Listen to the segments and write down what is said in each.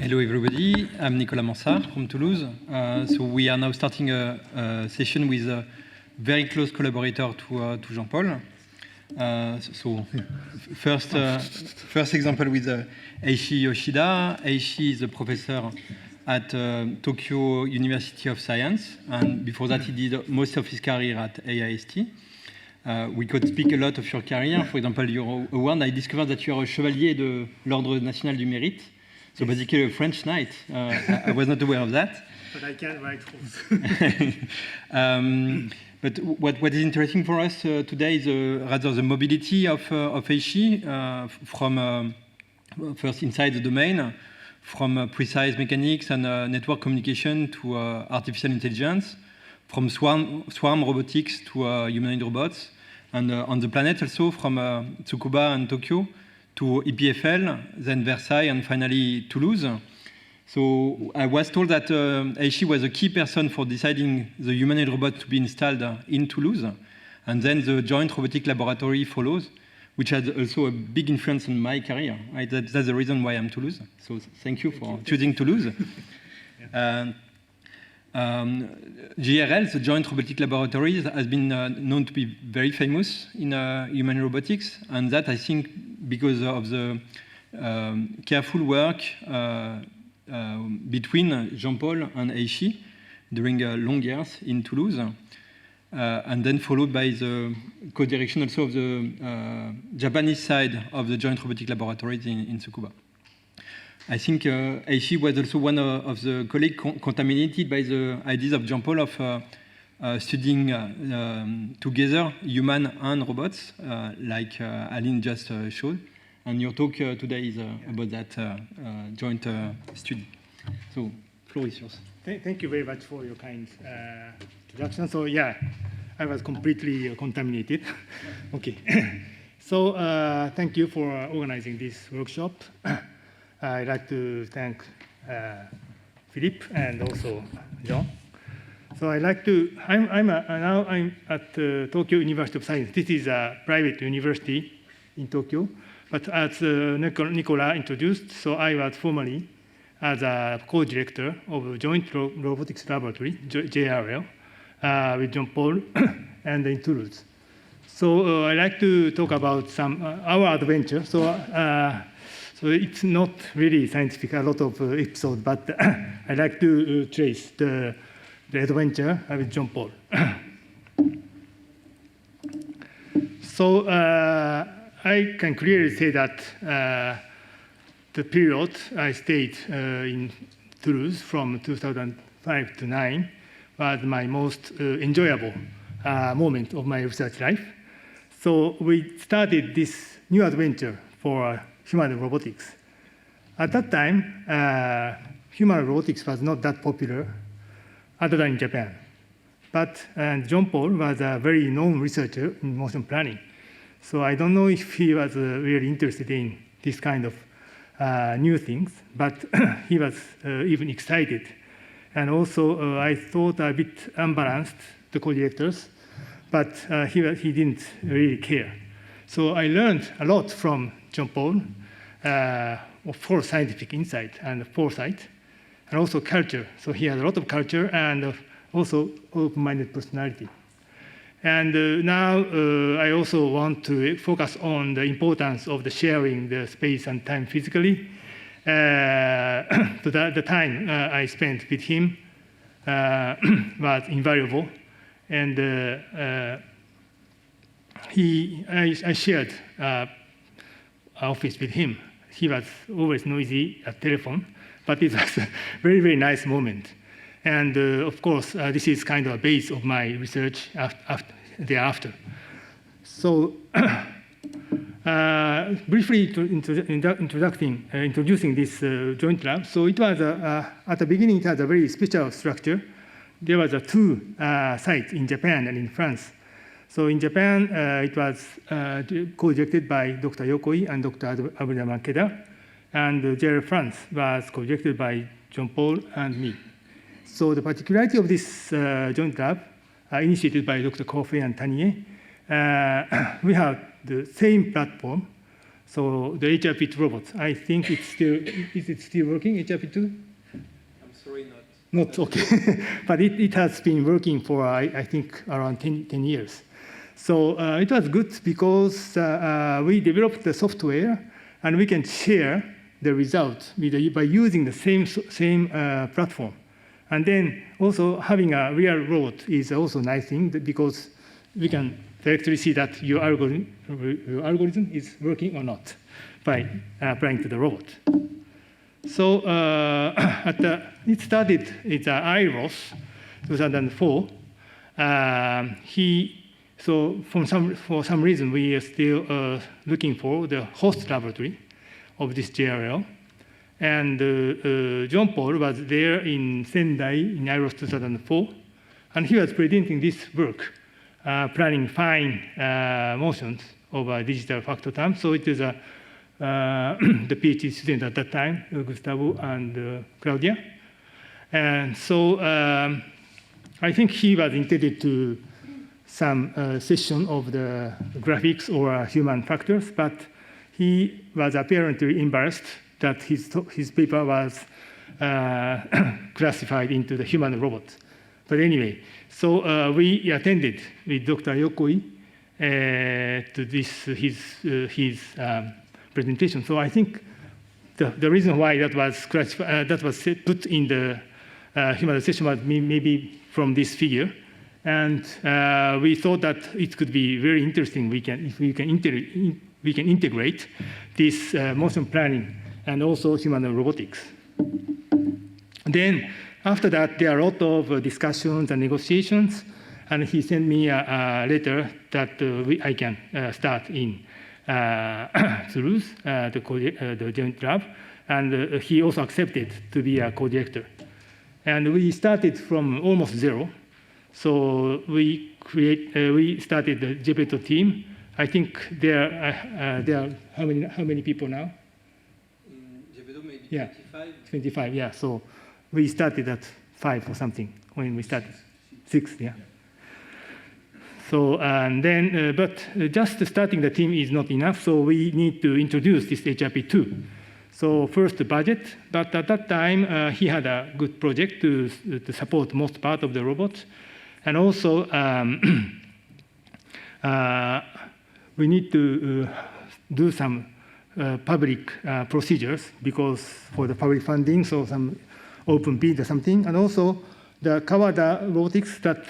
Hello everybody, I'm Nicolas Mansart from Toulouse. So we are now starting a session with a very close collaborator to Jean-Paul. So first example with Eiichi Yoshida. Eiichi is a professor at Tokyo University of Science, and before that he did most of his career at AIST. We could speak a lot of your career. For example, your award, I discovered that you are a Chevalier de l'Ordre National du Mérite. So basically a French knight. I was not aware of that. But I can write horse. But what is interesting for us today is rather the mobility of Eiichi from first inside the domain, from precise mechanics and network communication to artificial intelligence, from swarm robotics to humanoid robots, and on the planet also from Tsukuba and Tokyo to EPFL, then Versailles, and finally Toulouse. So I was told that Eiichi was a key person for deciding the humanoid robot to be installed in Toulouse, and then the joint robotic laboratory follows, which had also a big influence on my career. Right? That's the reason why I'm Toulouse. So thank you for choosing Toulouse. JRL, the Joint Robotic Laboratory, has been known to be very famous in human robotics, and that I think because of the careful work between Jean-Paul and Eiichi during long years in Toulouse, and then followed by the co-direction also of the Japanese side of the Joint Robotic Laboratories in Tsukuba. I think Eiichi was also one of the colleagues contaminated by the ideas of Jean-Paul of studying together human and robots, like Aline just showed. And your talk today is about that joint study. So, floor is yours. Thank you very much for your kind introduction. So, yeah, I was completely contaminated. Okay. So, thank you for organizing this workshop. I'd like to thank Philippe and also John. So I'd like to, now I'm at Tokyo University of Science. This is a private university in Tokyo. But as Nicola introduced, so I was formerly as a co-director of the Joint Robotics Laboratory, JRL, with Jean-Paul and in Toulouse. So I'd like to talk about some our adventure. So it's not really scientific, a lot of episodes, but I like to trace the adventure with Jean-Paul. So I can clearly say that the period I stayed in Toulouse from 2005 to 2009 was my most enjoyable moment of my research life. So we started this new adventure for human robotics. At that time, human robotics was not that popular other than in Japan. But Jean-Paul was a very known researcher in motion planning. So I don't know if he was really interested in this kind of new things, but he was even excited. And also, I thought a bit unbalanced, the co-directors, but he didn't really care. So I learned a lot from Jean-Paul for scientific insight and foresight, and also culture. So he has a lot of culture and also open-minded personality. And now I also want to focus on the importance of the sharing the space and time physically. So the time I spent with him was invaluable, and I shared office with him. He was always noisy at telephone, but it was a very, very nice moment. And of course, this is kind of a base of my research thereafter. So briefly introducing this joint lab. So it was, at the beginning, it had a very special structure. There was two sites in Japan and in France. So in Japan, it was co-directed by Dr. Yokoi and Dr. Abraham Makeda, and JRL France was co-directed by Jean-Paul and me. So the particularity of this joint lab, initiated by Dr. Kofi and Tanier, we have the same platform. So the HRP2 robot, I think it's still, is it still working, HRP2? I'm sorry, not. Not okay, but it has been working for, I think, around 10 years. So it was good because we developed the software and we can share the result by using the same platform. And then also having a real robot is also a nice thing because we can directly see that your algorithm is working or not by applying to the robot. So it started at IROS 2004. So for some reason, we are still looking for the host laboratory of this JRL. And John Paul was there in Sendai in IROS 2004. And he was presenting this work, planning fine motions of a digital factor term. So it is the PhD student at that time, Gustavo and Claudia. And so I think he was intended to some session of the graphics or human factors, but he was apparently embarrassed that his paper was classified into the human robot. But anyway, so we attended with Dr. Yokoi to his presentation. So I think the reason why that was put in the human session was maybe from this figure. And we thought that it could be very interesting if we can integrate this motion planning and also human robotics. Then after that, there are a lot of discussions and negotiations, and he sent me a letter that I can start in Toulouse, the joint lab, and he also accepted to be a co-director. And we started from almost zero. So we started the Gepetto team. I think there are how many people now? In Gepetto, maybe Yeah. 25? 25, yeah. So we started at 5 or something when we started. 6, yeah. So and then, but just starting the team is not enough. So we need to introduce this HRP2. So first the budget, but at that time he had a good project to support most part of the robot. And also, we need to do some public procedures because for the public funding, so some open bid or something. And also, the Kawada Robotics that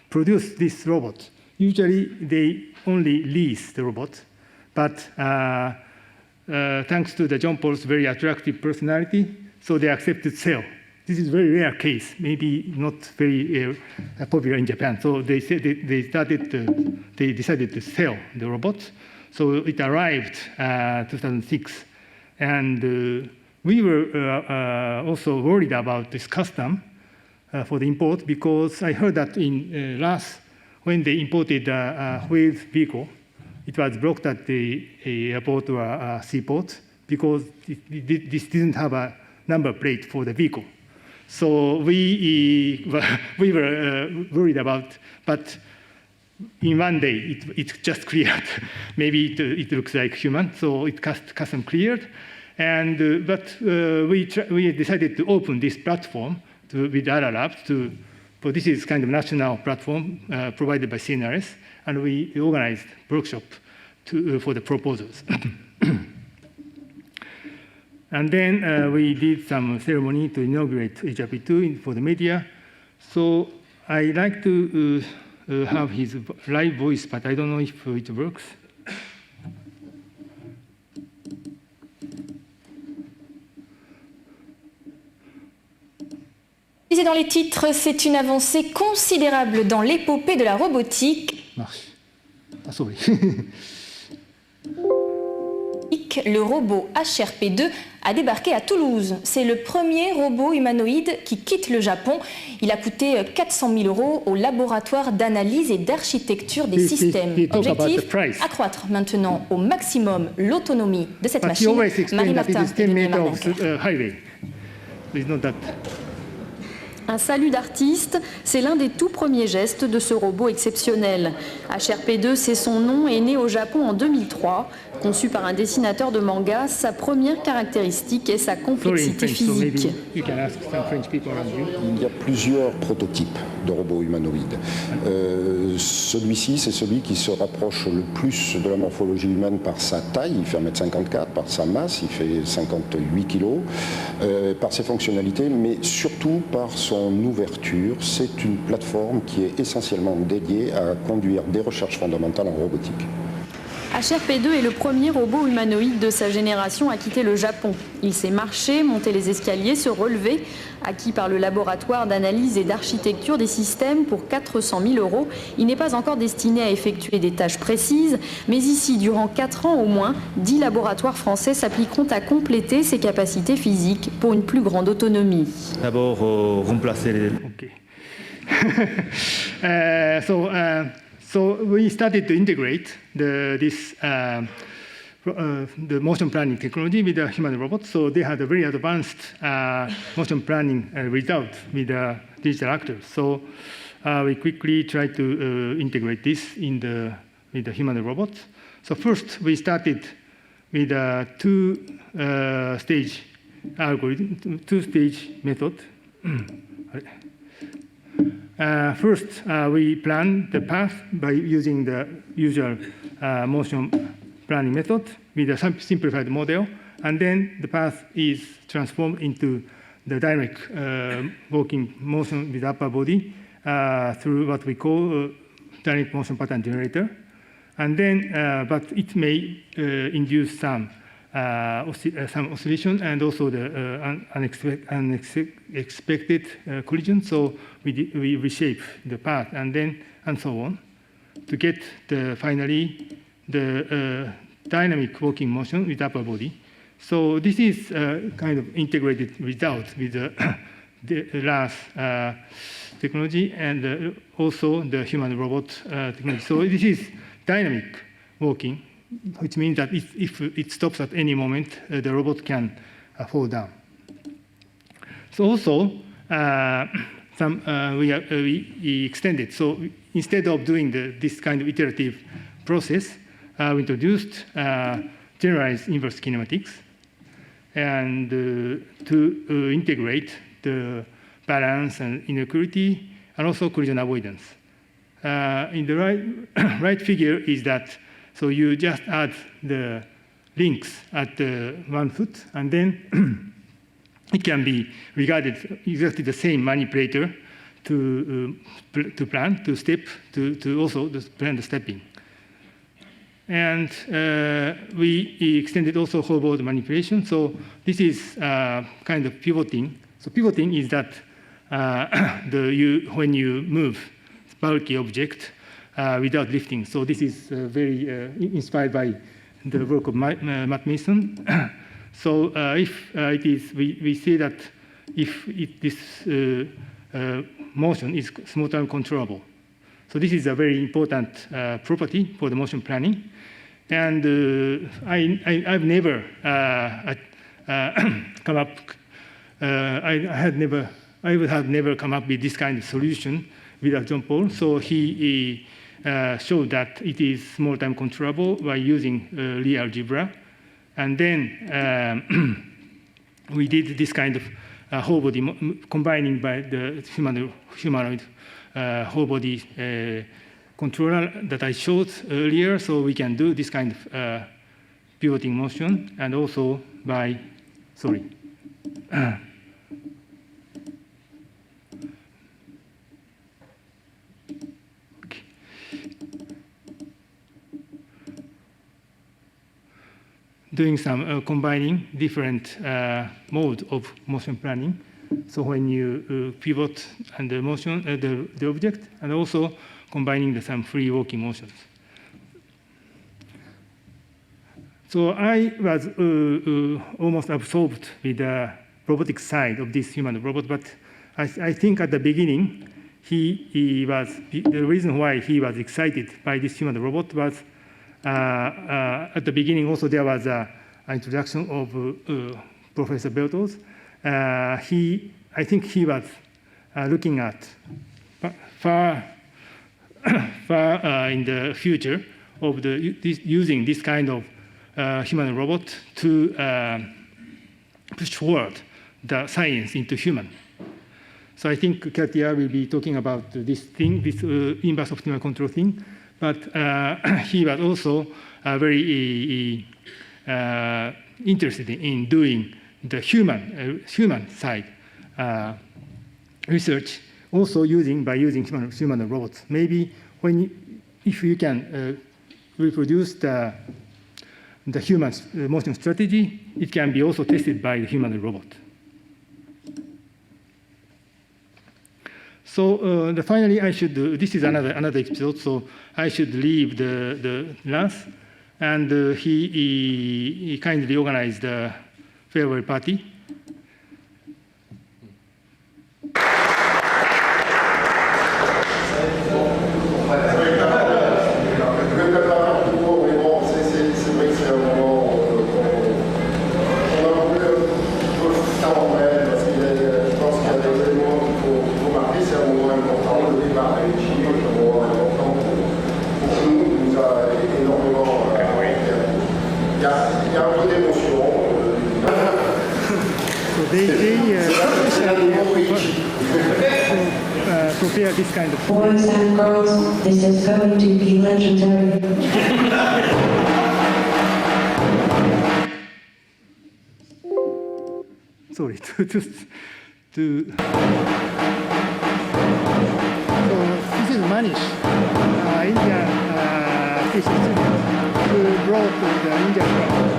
produce this robot, usually they only lease the robot. But thanks to the John Paul's very attractive personality, so they accepted sale. This is a very rare case, maybe not very popular in Japan. So they decided to sell the robot. So it arrived 2006. And we were also worried about this custom for the import because I heard that in when they imported a wheeled vehicle, it was blocked at the airport or a seaport because this didn't have a number plate for the vehicle. So we were worried about, but in one day it just cleared. Maybe it looks like human, so it custom cleared. And but we decided to open this platform with other labs but this is kind of national platform provided by CNRS, and we organized workshop for the proposals. And then we did some ceremony to inaugurate HRP2 for the media. So I like to have his live voice, but I don't know if it works. Disait dans les titres, c'est une avancée considérable dans l'épopée de la robotique. Marche. Ah, sorry. Le robot HRP2 a débarqué à Toulouse. C'est le premier robot humanoïde qui quitte le Japon. Il a coûté 400 000 € au laboratoire d'analyse et d'architecture des systèmes. Objectif, accroître maintenant au maximum l'autonomie de cette machine. Marie Martin, Un salut d'artiste, c'est l'un des tout premiers gestes de ce robot exceptionnel. HRP2, c'est son nom, est né au Japon en 2003. Conçu par un dessinateur de manga, sa première caractéristique est sa complexité physique. You can ask some French people around you. Il y a plusieurs prototypes de robots humanoïdes. Celui-ci, c'est celui qui se rapproche le plus de la morphologie humaine par sa taille, il fait 1,54 m, par sa masse, il fait 58 kg, par ses fonctionnalités, mais surtout par son ouverture. C'est une plateforme qui est essentiellement dédiée à conduire des recherches fondamentales en robotique. HRP2 est le premier robot humanoïde de sa génération à quitter le Japon. Il sait marcher, monter les escaliers, se relever. Acquis par le laboratoire d'analyse et d'architecture des systèmes pour 400 000 €, il n'est pas encore destiné à effectuer des tâches précises. Mais ici, durant 4 ans au moins, 10 laboratoires français s'appliqueront à compléter ses capacités physiques pour une plus grande autonomie. D'abord, remplacer les... Okay. So we started to integrate the motion planning technology with the human robot. So they had a very advanced motion planning result with the digital actors. So we quickly tried to integrate this with the human robot. So first we started with a two-stage algorithm, two-stage method. First, we plan the path by using the usual motion planning method with a simplified model, and then the path is transformed into the dynamic walking motion with upper body through what we call dynamic motion pattern generator. And then, but it may induce some oscillation and also the unexpected collision. So we reshape the path and so on to get finally the dynamic walking motion with upper body. So this is kind of integrated result with the last technology and also the human robot technology. So this is dynamic walking, which means that if it stops at any moment, the robot can fall down. So also, we extended. So instead of doing this kind of iterative process, we introduced generalized inverse kinematics and to integrate the balance and inequality and also collision avoidance. In the right figure is that, so you just add the links at the 1 foot, and then it can be regarded exactly the same manipulator to plan, to step, to also plan the stepping. And we extended also whole board manipulation. So this is kind of pivoting. So pivoting is that when you move bulky object without lifting. So this is very inspired by the work of Matt Mason. So if it is, we see that if this motion is small time controllable. So this is a very important property for the motion planning. And I've never come up, I would have never come up with this kind of solution without John Paul. So he showed that it is small time controllable by using Lie algebra. And then we did this kind of whole body combining by the humanoid whole body controller that I showed earlier. So we can do this kind of pivoting motion, and also by, doing some combining different mode of motion planning. So when you pivot and the motion, the object, and also combining some free walking motions. So I was almost absorbed with the robotic side of this human robot, but I think at the beginning, the reason why he was excited by this human robot was at the beginning also there was an introduction of Professor Beltos. I think he was looking at far in the future of using this kind of human robot to push forward the science into human. So I think Katia will be talking about this thing, this inverse optimal control thing. But he was also very interested in doing the human side research, also by using human robots. Maybe if you can reproduce the human motion strategy, it can be also tested by the human robot. So finally, this is another episode, so I should leave the last. And he kindly organized the farewell party. Prepare this kind of boys and girls, this is going to be legendary. Sorry, so this is Manish, Indian PhD student who brought the Indian crowd.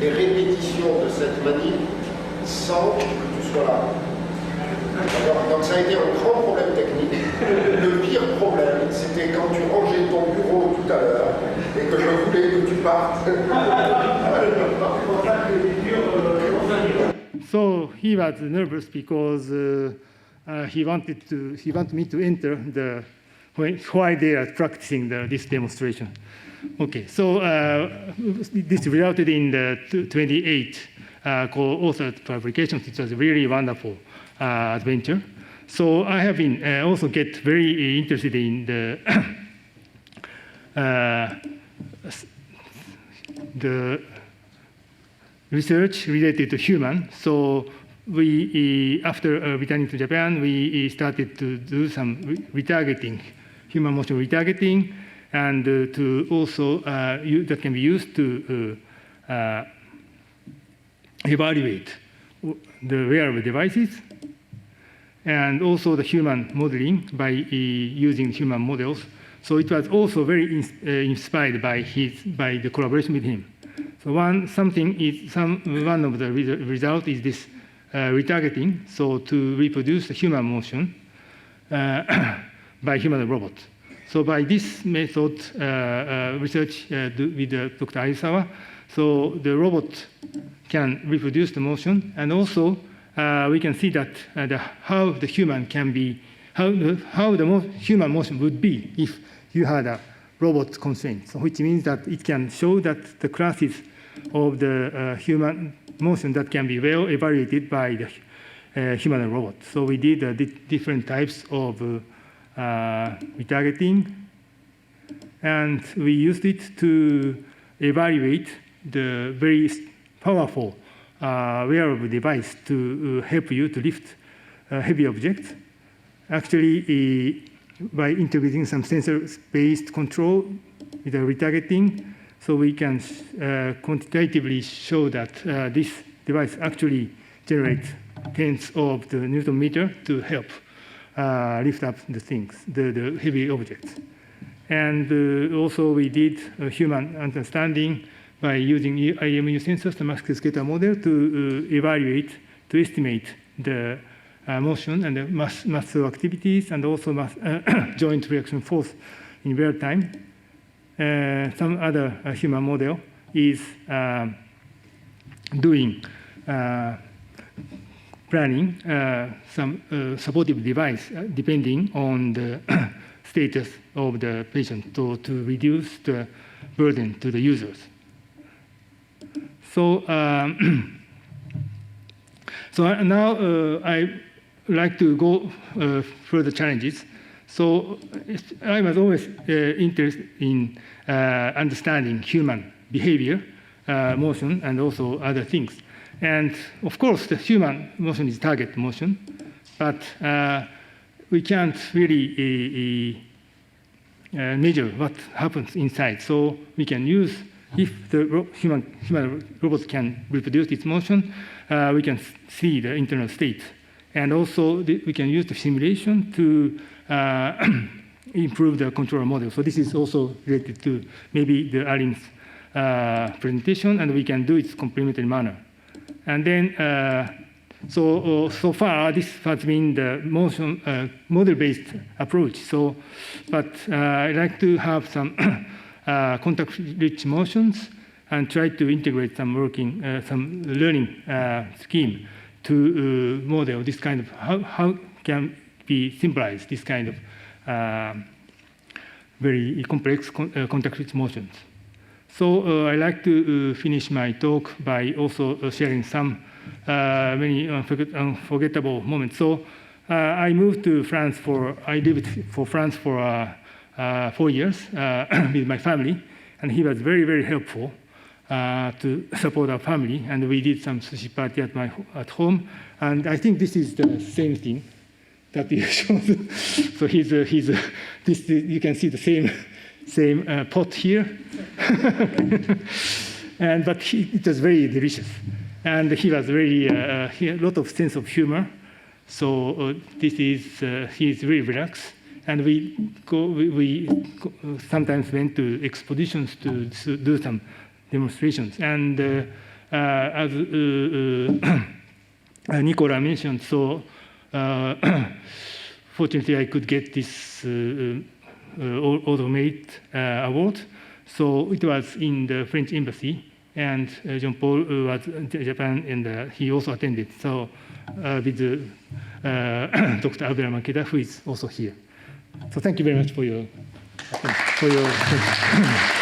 les répétitions de cette manip sans que tu sois là. Alors, donc ça a été un grand problème technique. Le pire problème, c'était quand tu rangeais ton bureau tout à l'heure et que je voulais que tu partes. So he was nervous because he wanted me to enter while they are practicing this demonstration. Okay, so this resulted in the 28 co-authored publications. It was a really wonderful adventure. So I have been also get very interested in the research related to human. So we, after returning to Japan, we started to do some retargeting, human motion retargeting, and to also that can be used to evaluate the wearable devices, and also the human modeling by using human models. So it was also very inspired by the collaboration with him. So one of the results is this retargeting, so to reproduce the human motion by human robot. So by this method, research with Dr. Aizawa, so the robot can reproduce the motion, and also we can see that how the human can be, how the human motion would be if you had a robot constraint. So which means that it can show that the classes of the human motion that can be well evaluated by the human robot. So we did different types of retargeting, and we used it to evaluate the very powerful wearable device to help you to lift heavy objects. Actually, by integrating some sensor-based control with the retargeting, so we can quantitatively show that this device actually generates tens of the Newton meter to help lift up the things, the heavy objects. And also we did human understanding by using IMU sensors, the mask scatter model, to evaluate to estimate the motion and the muscle activities and also joint reaction force in real time. Some other human model is doing planning some supportive device depending on the status of the patient to reduce the burden to the users. So, now I like to go further challenges. So I was always interested in understanding human behavior, motion, and also other things. And of course, the human motion is target motion, but we can't really measure what happens inside. So we can use, if the human robot can reproduce its motion, we can see the internal state. And also, we can use the simulation to improve the control model. So this is also related to maybe the Alin's presentation, and we can do it complementary manner. And then, so far, this has been the motion model-based approach. So, but I like to have some contact-rich motions and try to integrate some some learning scheme to model this kind of how can be symbolized this kind of very complex contact-rich motions. So I like to finish my talk by also sharing some many unforgettable moments. So I moved to France I lived for France for 4 years with my family, and he was very, very helpful to support our family, and we did some sushi party at home, and I think this is the same thing that you showed. So you can see the same pot here, but it was very delicious, and he was very he had a lot of sense of humor. So he is really relaxed, and we sometimes went to expositions to do some demonstrations. And as Nicola mentioned, so fortunately I could get this automate award. So it was in the French embassy, and Jean-Paul was in Japan, and he also attended. So with Dr. Abel Makeda, who is also here. So thank you very much for your attention.